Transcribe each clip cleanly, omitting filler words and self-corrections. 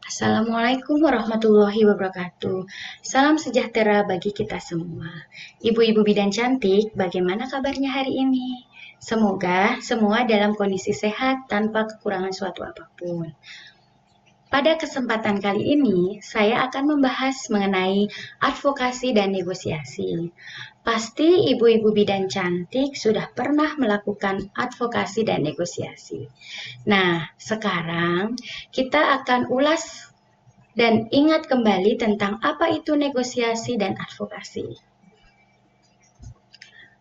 Assalamualaikum warahmatullahi wabarakatuh. Salam sejahtera bagi kita semua. Ibu-ibu bidan cantik, bagaimana kabarnya hari ini? Semoga semua dalam kondisi sehat tanpa kekurangan suatu apapun. Pada kesempatan kali ini, saya akan membahas mengenai advokasi dan negosiasi. Pasti ibu-ibu bidan cantik sudah pernah melakukan advokasi dan negosiasi. Nah, sekarang kita akan ulas dan ingat kembali tentang apa itu negosiasi dan advokasi.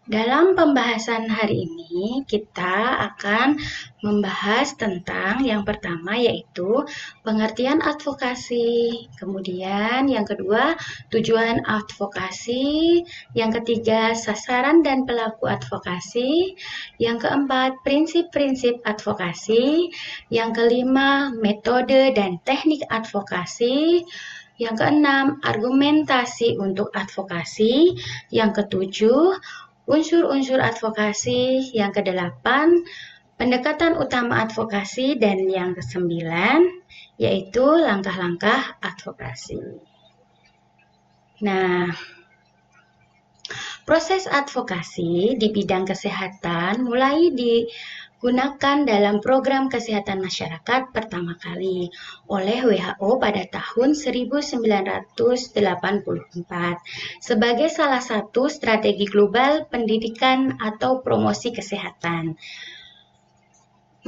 Dalam pembahasan hari ini, kita akan membahas tentang yang pertama yaitu pengertian advokasi, kemudian yang kedua tujuan advokasi, yang ketiga sasaran dan pelaku advokasi, yang keempat prinsip-prinsip advokasi, yang kelima metode dan teknik advokasi, yang keenam argumentasi untuk advokasi, yang ketujuh unsur-unsur advokasi, yang kedelapan, pendekatan utama advokasi, dan yang kesembilan, yaitu langkah-langkah advokasi. Nah, proses advokasi di bidang kesehatan mulai digunakan dalam program kesehatan masyarakat pertama kali oleh WHO pada tahun 1984 sebagai salah satu strategi global pendidikan atau promosi kesehatan.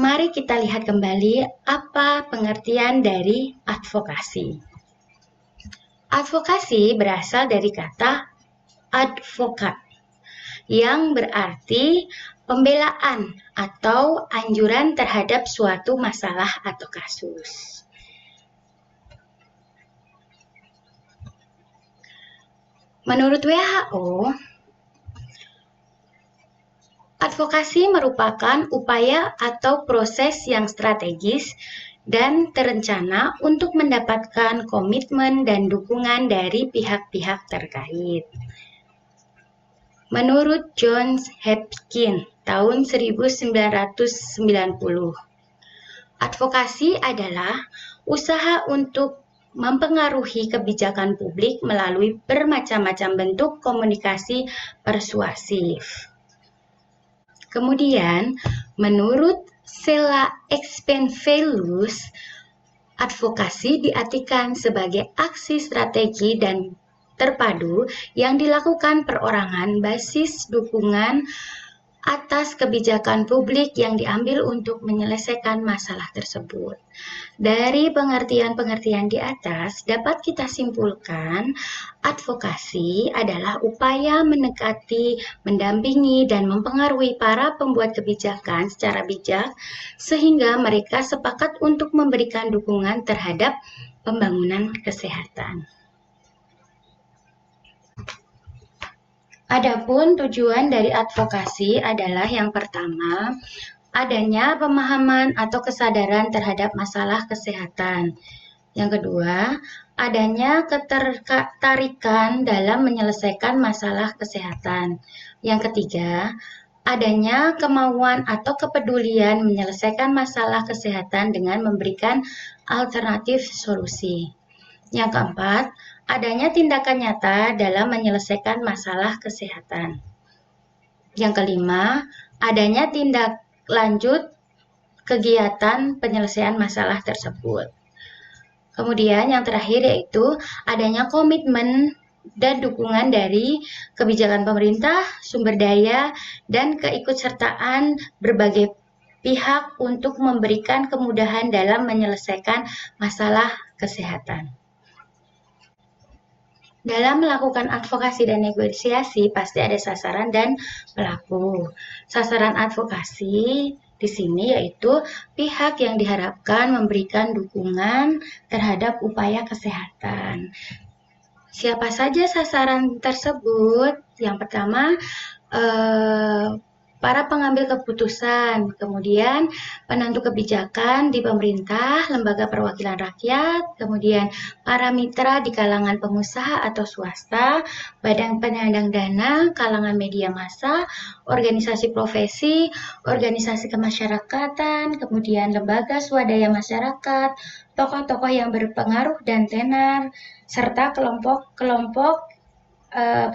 Mari kita lihat kembali apa pengertian dari advokasi. Advokasi berasal dari kata advokat, yang berarti pembelaan atau anjuran terhadap suatu masalah atau kasus. Menurut WHO, advokasi merupakan upaya atau proses yang strategis dan terencana untuk mendapatkan komitmen dan dukungan dari pihak-pihak terkait. Menurut John Hopkins tahun 1990, advokasi adalah usaha untuk mempengaruhi kebijakan publik melalui bermacam-macam bentuk komunikasi persuasif. Kemudian, menurut Sheila Expenfelius, advokasi diartikan sebagai aksi strategi dan terpadu yang dilakukan perorangan basis dukungan atas kebijakan publik yang diambil untuk menyelesaikan masalah tersebut. Dari pengertian-pengertian di atas, dapat kita simpulkan advokasi adalah upaya mendekati, mendampingi, dan mempengaruhi para pembuat kebijakan secara bijak sehingga mereka sepakat untuk memberikan dukungan terhadap pembangunan kesehatan. Adapun tujuan dari advokasi adalah yang pertama, adanya pemahaman atau kesadaran terhadap masalah kesehatan. Yang kedua, adanya ketertarikan dalam menyelesaikan masalah kesehatan. Yang ketiga, adanya kemauan atau kepedulian menyelesaikan masalah kesehatan dengan memberikan alternatif solusi. Yang keempat, adanya tindakan nyata dalam menyelesaikan masalah kesehatan. Yang kelima, adanya tindak lanjut kegiatan penyelesaian masalah tersebut. Kemudian yang terakhir yaitu adanya komitmen dan dukungan dari kebijakan pemerintah, sumber daya, dan keikutsertaan berbagai pihak untuk memberikan kemudahan dalam menyelesaikan masalah kesehatan. Dalam melakukan advokasi dan negosiasi, pasti ada sasaran dan pelaku. Sasaran advokasi di sini yaitu pihak yang diharapkan memberikan dukungan terhadap upaya kesehatan. Siapa saja sasaran tersebut? Yang pertama, para pengambil keputusan, kemudian penentu kebijakan di pemerintah, lembaga perwakilan rakyat, kemudian para mitra di kalangan pengusaha atau swasta, badan penyandang dana, kalangan media massa, organisasi profesi, organisasi kemasyarakatan, kemudian lembaga swadaya masyarakat, tokoh-tokoh yang berpengaruh dan tenar, serta kelompok-kelompok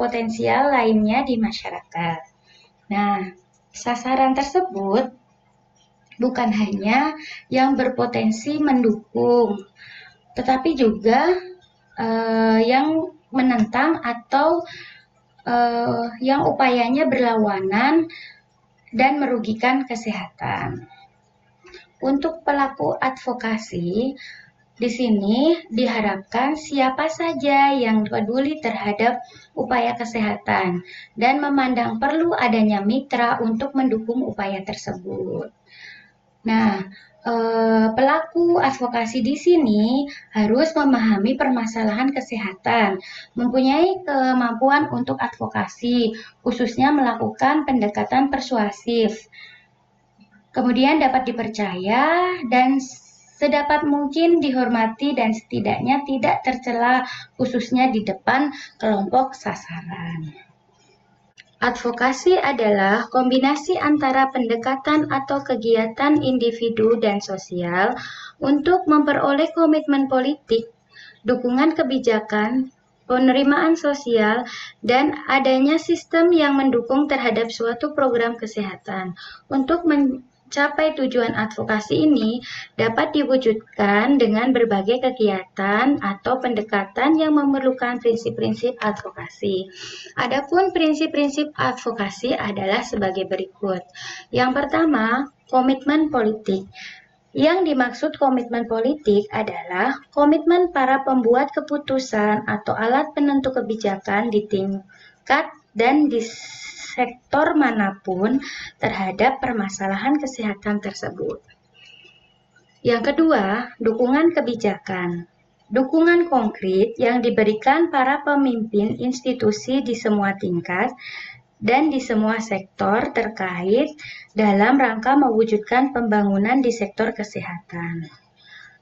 potensial lainnya di masyarakat. Nah, sasaran tersebut bukan hanya yang berpotensi mendukung, tetapi juga yang menentang atau yang upayanya berlawanan dan merugikan kesehatan. Untuk pelaku advokasi, di sini diharapkan siapa saja yang peduli terhadap upaya kesehatan dan memandang perlu adanya mitra untuk mendukung upaya tersebut. Nah, pelaku advokasi di sini harus memahami permasalahan kesehatan, mempunyai kemampuan untuk advokasi, khususnya melakukan pendekatan persuasif. Kemudian dapat dipercaya dan sedapat mungkin dihormati dan setidaknya tidak tercela khususnya di depan kelompok sasaran. Advokasi adalah kombinasi antara pendekatan atau kegiatan individu dan sosial untuk memperoleh komitmen politik, dukungan kebijakan, penerimaan sosial, dan adanya sistem yang mendukung terhadap suatu program kesehatan. Untuk mencapai tujuan advokasi ini dapat diwujudkan dengan berbagai kegiatan atau pendekatan yang memerlukan prinsip-prinsip advokasi. Adapun prinsip-prinsip advokasi adalah sebagai berikut. Yang pertama, komitmen politik. Yang dimaksud komitmen politik adalah komitmen para pembuat keputusan atau alat penentu kebijakan di tingkat dan di sektor manapun terhadap permasalahan kesehatan tersebut. Yang kedua, dukungan kebijakan. Dukungan konkret yang diberikan para pemimpin institusi di semua tingkat dan di semua sektor terkait dalam rangka mewujudkan pembangunan di sektor kesehatan.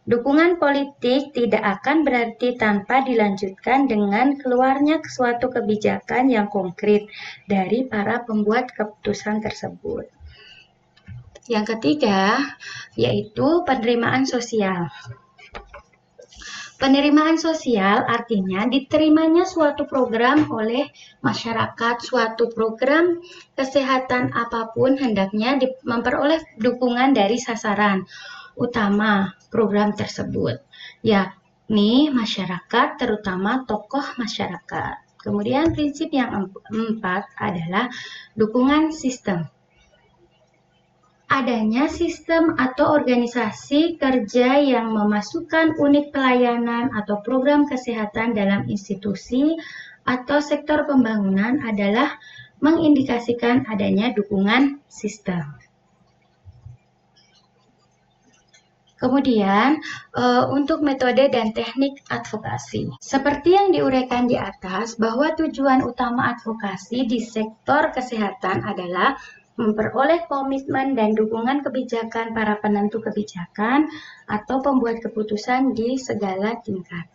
Dukungan politik tidak akan berarti tanpa dilanjutkan dengan keluarnya suatu kebijakan yang konkret dari para pembuat keputusan tersebut. Yang ketiga, yaitu penerimaan sosial. Penerimaan sosial artinya diterimanya suatu program oleh masyarakat, suatu program kesehatan apapun hendaknya memperoleh dukungan dari sasaran utama program tersebut, yakni masyarakat, terutama tokoh masyarakat. Kemudian prinsip yang keempat adalah dukungan sistem. Adanya sistem atau organisasi kerja yang memasukkan unit pelayanan atau program kesehatan dalam institusi atau sektor pembangunan adalah mengindikasikan adanya dukungan sistem. Kemudian, untuk metode dan teknik advokasi. Seperti yang diuraikan di atas, bahwa tujuan utama advokasi di sektor kesehatan adalah memperoleh komitmen dan dukungan kebijakan para penentu kebijakan atau pembuat keputusan di segala tingkat.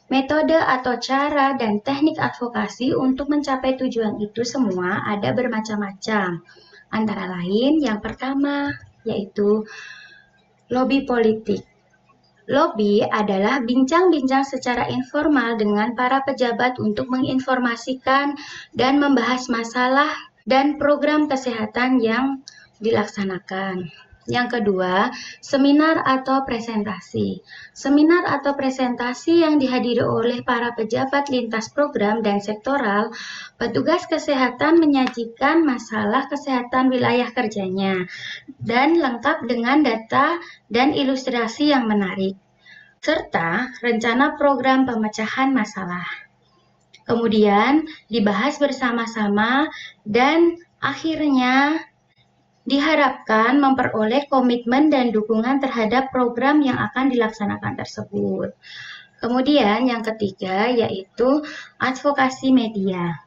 Metode atau cara dan teknik advokasi untuk mencapai tujuan itu semua ada bermacam-macam. Antara lain, yang pertama yaitu lobby politik. Lobby adalah bincang-bincang secara informal dengan para pejabat untuk menginformasikan dan membahas masalah dan program kesehatan yang dilaksanakan. Yang kedua, seminar atau presentasi. Seminar atau presentasi yang dihadiri oleh para pejabat lintas program dan sektoral, petugas kesehatan menyajikan masalah kesehatan wilayah kerjanya dan lengkap dengan data dan ilustrasi yang menarik, serta rencana program pemecahan masalah. Kemudian dibahas bersama-sama dan akhirnya diharapkan memperoleh komitmen dan dukungan terhadap program yang akan dilaksanakan tersebut. Kemudian yang ketiga yaitu advokasi media.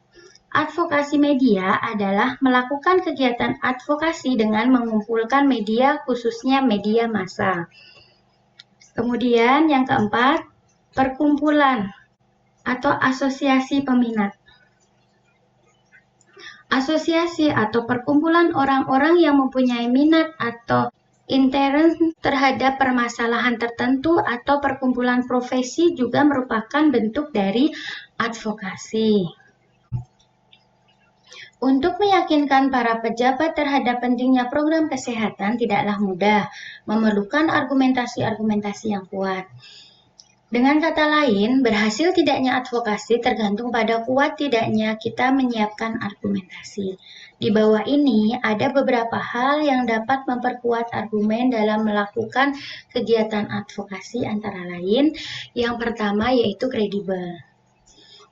Advokasi media adalah melakukan kegiatan advokasi dengan mengumpulkan media, khususnya media massa. Kemudian yang keempat, perkumpulan atau asosiasi peminat. Asosiasi atau perkumpulan orang-orang yang mempunyai minat atau interest terhadap permasalahan tertentu atau perkumpulan profesi juga merupakan bentuk dari advokasi. Untuk meyakinkan para pejabat terhadap pentingnya program kesehatan tidaklah mudah, memerlukan argumentasi-argumentasi yang kuat. Dengan kata lain, berhasil tidaknya advokasi tergantung pada kuat tidaknya kita menyiapkan argumentasi. Di bawah ini ada beberapa hal yang dapat memperkuat argumen dalam melakukan kegiatan advokasi, antara lain yang pertama yaitu kredibel.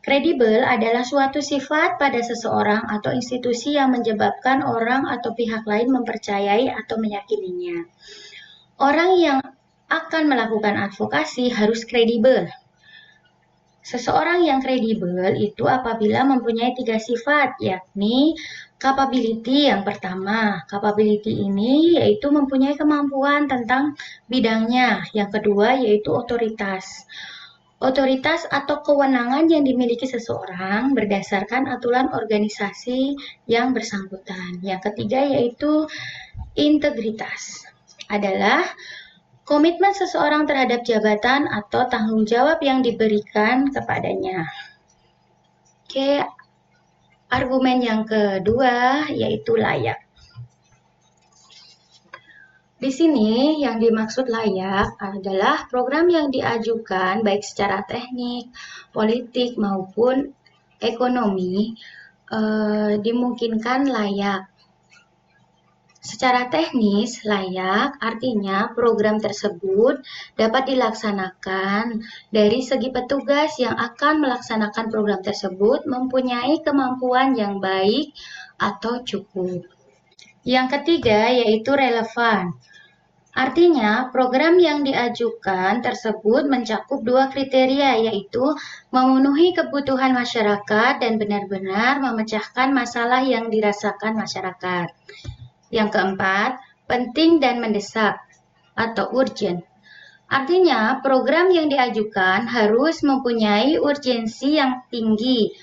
Kredibel adalah suatu sifat pada seseorang atau institusi yang menyebabkan orang atau pihak lain mempercayai atau meyakininya. Orang yang akan melakukan advokasi harus kredibel. Seseorang yang kredibel itu apabila mempunyai 3 sifat, yakni capability yang pertama. Capability ini yaitu mempunyai kemampuan tentang bidangnya. Yang kedua yaitu otoritas. Otoritas atau kewenangan yang dimiliki seseorang berdasarkan aturan organisasi yang bersangkutan. Yang ketiga yaitu integritas. Adalah komitmen seseorang terhadap jabatan atau tanggung jawab yang diberikan kepadanya. Oke, argumen yang kedua yaitu layak. Di sini yang dimaksud layak adalah program yang diajukan baik secara teknik, politik maupun ekonomi dimungkinkan layak. Secara teknis, layak artinya program tersebut dapat dilaksanakan dari segi petugas yang akan melaksanakan program tersebut mempunyai kemampuan yang baik atau cukup. Yang ketiga yaitu relevan. Artinya, program yang diajukan tersebut mencakup 2 kriteria, yaitu memenuhi kebutuhan masyarakat dan benar-benar memecahkan masalah yang dirasakan masyarakat. Yang keempat, penting dan mendesak atau urgent. Artinya, program yang diajukan harus mempunyai urgensi yang tinggi,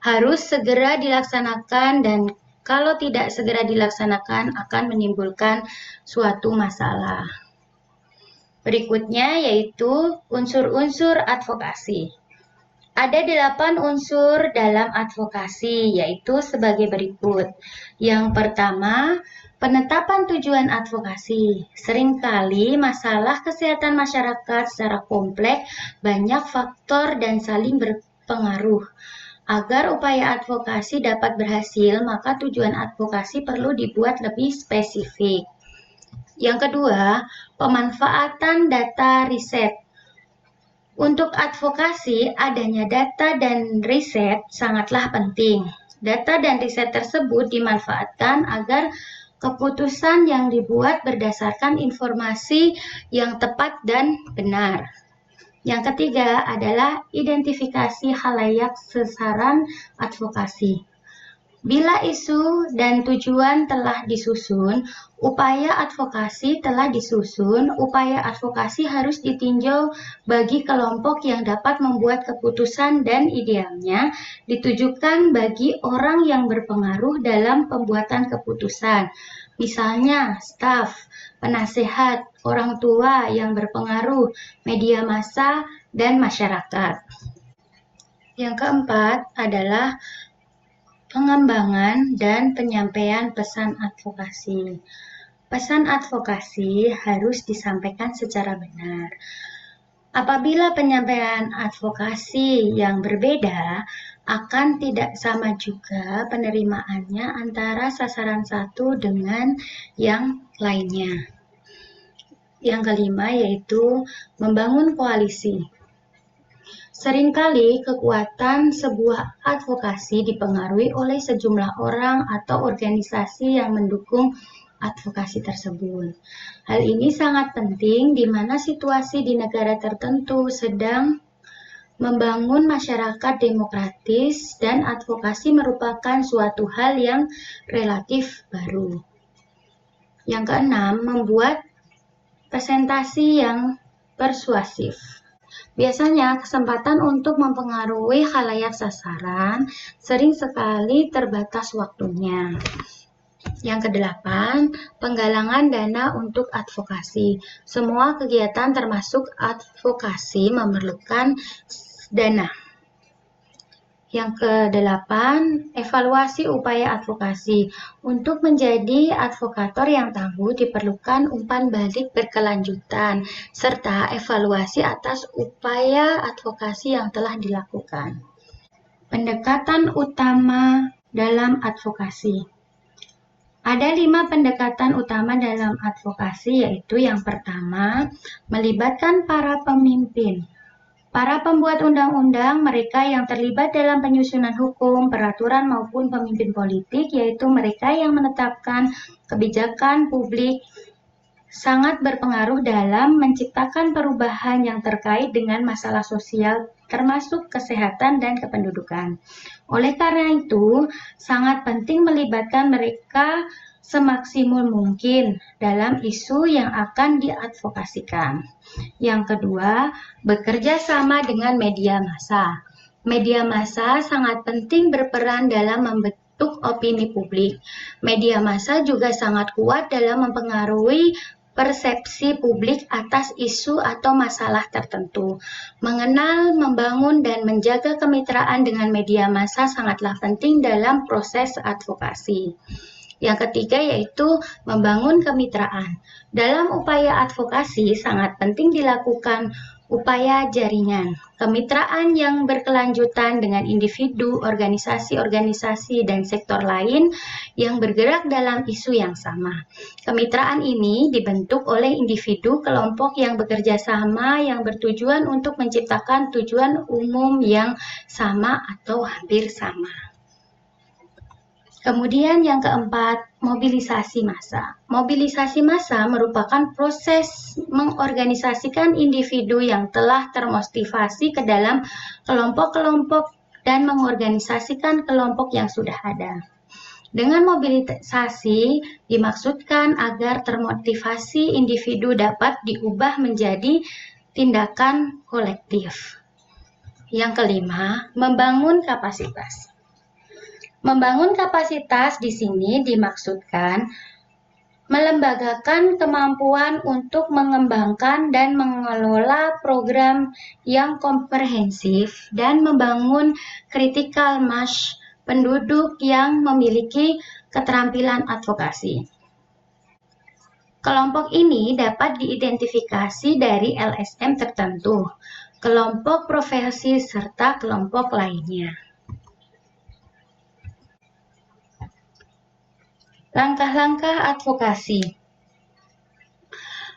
harus segera dilaksanakan dan kalau tidak segera dilaksanakan akan menimbulkan suatu masalah. Berikutnya yaitu unsur-unsur advokasi. Ada 8 unsur dalam advokasi, yaitu sebagai berikut. Yang pertama, penetapan tujuan advokasi. Seringkali masalah kesehatan masyarakat secara kompleks, banyak faktor dan saling berpengaruh. Agar upaya advokasi dapat berhasil, maka tujuan advokasi perlu dibuat lebih spesifik. Yang kedua, pemanfaatan data riset. Untuk advokasi, adanya data dan riset sangatlah penting. Data dan riset tersebut dimanfaatkan agar keputusan yang dibuat berdasarkan informasi yang tepat dan benar. Yang ketiga adalah identifikasi khalayak sasaran advokasi. Bila isu dan tujuan telah disusun, upaya advokasi telah disusun, upaya advokasi harus ditinjau bagi kelompok yang dapat membuat keputusan dan idealnya ditujukan bagi orang yang berpengaruh dalam pembuatan keputusan. Misalnya, staf, penasehat, orang tua yang berpengaruh, media massa, dan masyarakat. Yang keempat adalah pengembangan dan penyampaian pesan advokasi. Pesan advokasi harus disampaikan secara benar. Apabila penyampaian advokasi yang berbeda, akan tidak sama juga penerimaannya antara sasaran satu dengan yang lainnya. Yang kelima yaitu membangun koalisi. Seringkali kekuatan sebuah advokasi dipengaruhi oleh sejumlah orang atau organisasi yang mendukung advokasi tersebut. Hal ini sangat penting di mana situasi di negara tertentu sedang membangun masyarakat demokratis, dan advokasi merupakan suatu hal yang relatif baru. Yang keenam, membuat presentasi yang persuasif. Biasanya, kesempatan untuk mempengaruhi khalayak sasaran sering sekali terbatas waktunya. Yang kedelapan, penggalangan dana untuk advokasi. Semua kegiatan termasuk advokasi memerlukan dana. Yang kedelapan, evaluasi upaya advokasi. Untuk menjadi advokator yang tangguh diperlukan umpan balik berkelanjutan, serta evaluasi atas upaya advokasi yang telah dilakukan. Pendekatan utama dalam advokasi. Ada 5 pendekatan utama dalam advokasi, yaitu yang pertama, melibatkan para pemimpin. Para pembuat undang-undang, mereka yang terlibat dalam penyusunan hukum, peraturan maupun pemimpin politik, yaitu mereka yang menetapkan kebijakan publik, sangat berpengaruh dalam menciptakan perubahan yang terkait dengan masalah sosial, termasuk kesehatan dan kependudukan. Oleh karena itu, sangat penting melibatkan mereka semaksimal mungkin dalam isu yang akan diadvokasikan. Yang kedua, bekerja sama dengan media massa. Media massa sangat penting berperan dalam membentuk opini publik. Media massa juga sangat kuat dalam mempengaruhi persepsi publik atas isu atau masalah tertentu. Mengenal, membangun, dan menjaga kemitraan dengan media massa sangatlah penting dalam proses advokasi. Yang ketiga yaitu membangun kemitraan. Dalam upaya advokasi sangat penting dilakukan upaya jaringan, kemitraan yang berkelanjutan dengan individu, organisasi-organisasi, dan sektor lain yang bergerak dalam isu yang sama. Kemitraan ini dibentuk oleh individu kelompok yang bekerja sama yang bertujuan untuk menciptakan tujuan umum yang sama atau hampir sama. Kemudian yang keempat, mobilisasi massa. Mobilisasi massa merupakan proses mengorganisasikan individu yang telah termotivasi ke dalam kelompok-kelompok dan mengorganisasikan kelompok yang sudah ada. Dengan mobilisasi dimaksudkan agar termotivasi individu dapat diubah menjadi tindakan kolektif. Yang kelima, membangun kapasitas. Membangun kapasitas di sini dimaksudkan melembagakan kemampuan untuk mengembangkan dan mengelola program yang komprehensif dan membangun critical mass penduduk yang memiliki keterampilan advokasi. Kelompok ini dapat diidentifikasi dari LSM tertentu, kelompok profesi, serta kelompok lainnya. Langkah-langkah advokasi.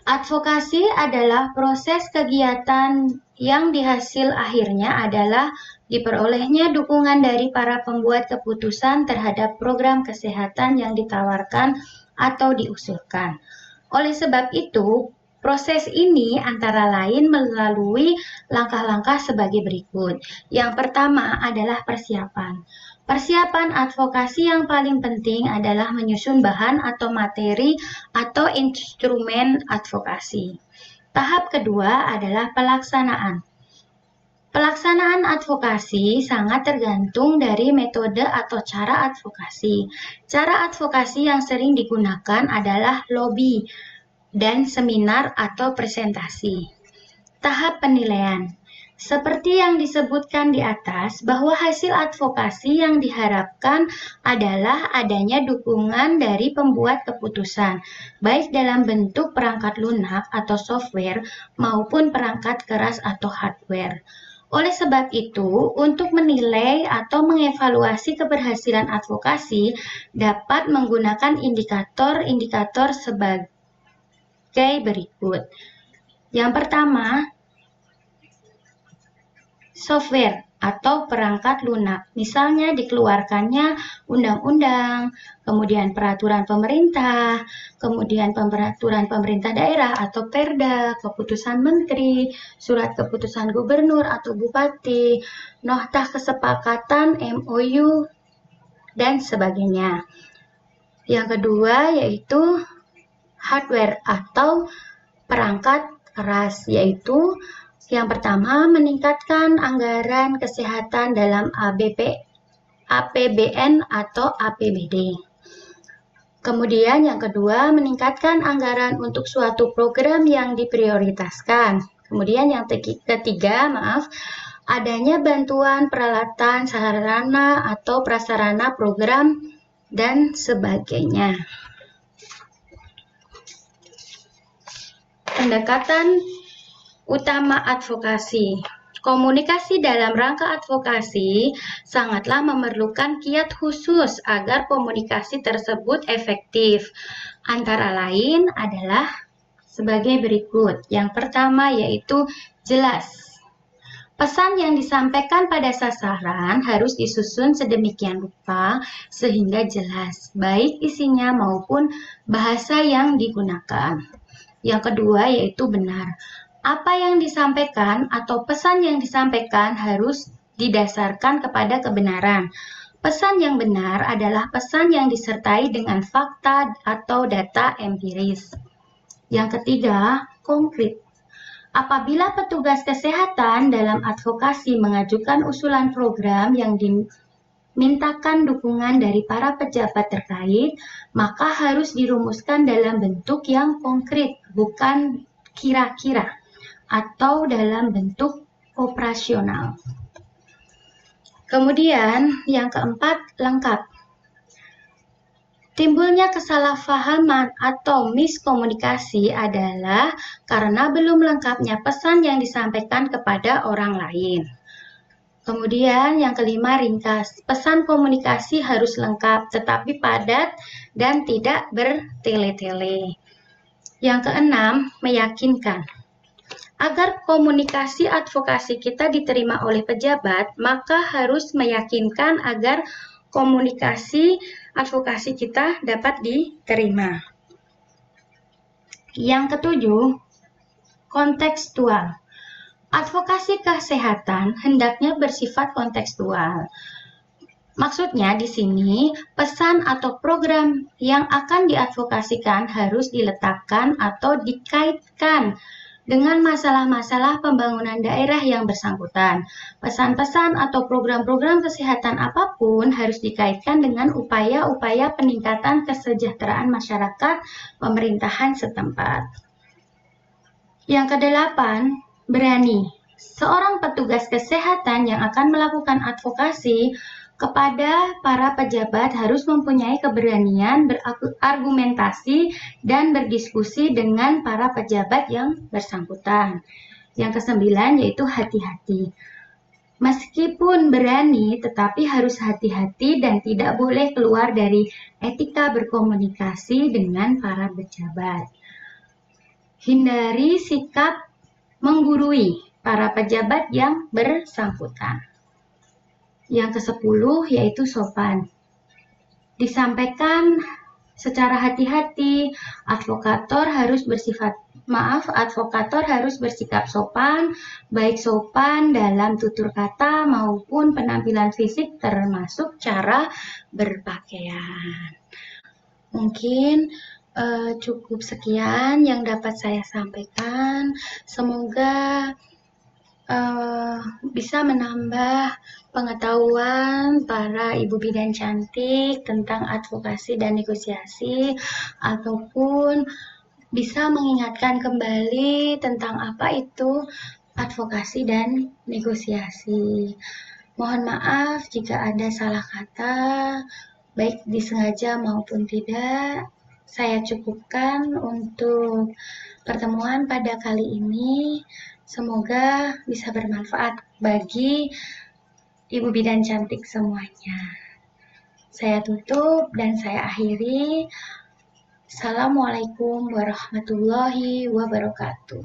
Advokasi adalah proses kegiatan yang dihasil akhirnya adalah diperolehnya dukungan dari para pembuat keputusan terhadap program kesehatan yang ditawarkan atau diusulkan. Oleh sebab itu, proses ini antara lain melalui langkah-langkah sebagai berikut. Yang pertama adalah persiapan. Persiapan advokasi yang paling penting adalah menyusun bahan atau materi atau instrumen advokasi. Tahap kedua adalah pelaksanaan. Pelaksanaan advokasi sangat tergantung dari metode atau cara advokasi. Cara advokasi yang sering digunakan adalah lobby dan seminar atau presentasi. Tahap penilaian. Seperti yang disebutkan di atas, bahwa hasil advokasi yang diharapkan adalah adanya dukungan dari pembuat keputusan, baik dalam bentuk perangkat lunak atau software maupun perangkat keras atau hardware. Oleh sebab itu, untuk menilai atau mengevaluasi keberhasilan advokasi dapat menggunakan indikator-indikator sebagai berikut. Yang pertama, software. atau perangkat lunak. Misalnya dikeluarkannya undang-undang, kemudian peraturan pemerintah, kemudian peraturan pemerintah daerah atau perda, keputusan menteri, surat keputusan gubernur atau bupati, nota kesepakatan MOU, dan sebagainya. Yang kedua yaitu hardware atau perangkat keras, yaitu yang pertama, meningkatkan anggaran kesehatan dalam APBN atau APBD. Kemudian yang kedua, meningkatkan anggaran untuk suatu program yang diprioritaskan. Kemudian yang ketiga, adanya bantuan peralatan, sarana atau prasarana program dan sebagainya. Pendekatan utama advokasi. Komunikasi dalam rangka advokasi sangatlah memerlukan kiat khusus agar komunikasi tersebut efektif. Antara lain adalah sebagai berikut. Yang pertama yaitu jelas. Pesan yang disampaikan pada sasaran harus disusun sedemikian rupa sehingga jelas, baik isinya maupun bahasa yang digunakan. Yang kedua yaitu benar. Apa yang disampaikan atau pesan yang disampaikan harus didasarkan kepada kebenaran. Pesan yang benar adalah pesan yang disertai dengan fakta atau data empiris. Yang ketiga, konkret. Apabila petugas kesehatan dalam advokasi mengajukan usulan program yang dimintakan dukungan dari para pejabat terkait, maka harus dirumuskan dalam bentuk yang konkret, bukan kira-kira, atau dalam bentuk operasional. Kemudian yang keempat, lengkap. Timbulnya kesalahpahaman atau miskomunikasi adalah karena belum lengkapnya pesan yang disampaikan kepada orang lain. Kemudian yang kelima, ringkas. Pesan komunikasi harus lengkap tetapi padat dan tidak bertele-tele. Yang keenam, meyakinkan. Agar komunikasi advokasi kita diterima oleh pejabat, maka harus meyakinkan agar komunikasi advokasi kita dapat diterima. Yang ketujuh, kontekstual. Advokasi kesehatan hendaknya bersifat kontekstual. Maksudnya di sini, pesan atau program yang akan diadvokasikan harus diletakkan atau dikaitkan dengan masalah-masalah pembangunan daerah yang bersangkutan. Pesan-pesan atau program-program kesehatan apapun harus dikaitkan dengan upaya-upaya peningkatan kesejahteraan masyarakat pemerintahan setempat. Yang kedelapan, berani. Seorang petugas kesehatan yang akan melakukan advokasi kepada para pejabat harus mempunyai keberanian berargumentasi dan berdiskusi dengan para pejabat yang bersangkutan. Yang kesembilan yaitu hati-hati. Meskipun berani, tetapi harus hati-hati dan tidak boleh keluar dari etika berkomunikasi dengan para pejabat. Hindari sikap menggurui para pejabat yang bersangkutan. Yang ke-10 yaitu sopan. Disampaikan secara hati-hati, advokator harus bersikap sopan, baik sopan dalam tutur kata maupun penampilan fisik termasuk cara berpakaian. Mungkin cukup sekian yang dapat saya sampaikan. Semoga bisa menambah pengetahuan para ibu bidan cantik tentang advokasi dan negosiasi, ataupun bisa mengingatkan kembali tentang apa itu advokasi dan negosiasi. Mohon maaf jika ada salah kata, baik disengaja maupun tidak. Saya cukupkan untuk pertemuan pada kali ini. Semoga bisa bermanfaat bagi ibu bidan cantik semuanya. Saya tutup dan saya akhiri. Assalamualaikum warahmatullahi wabarakatuh.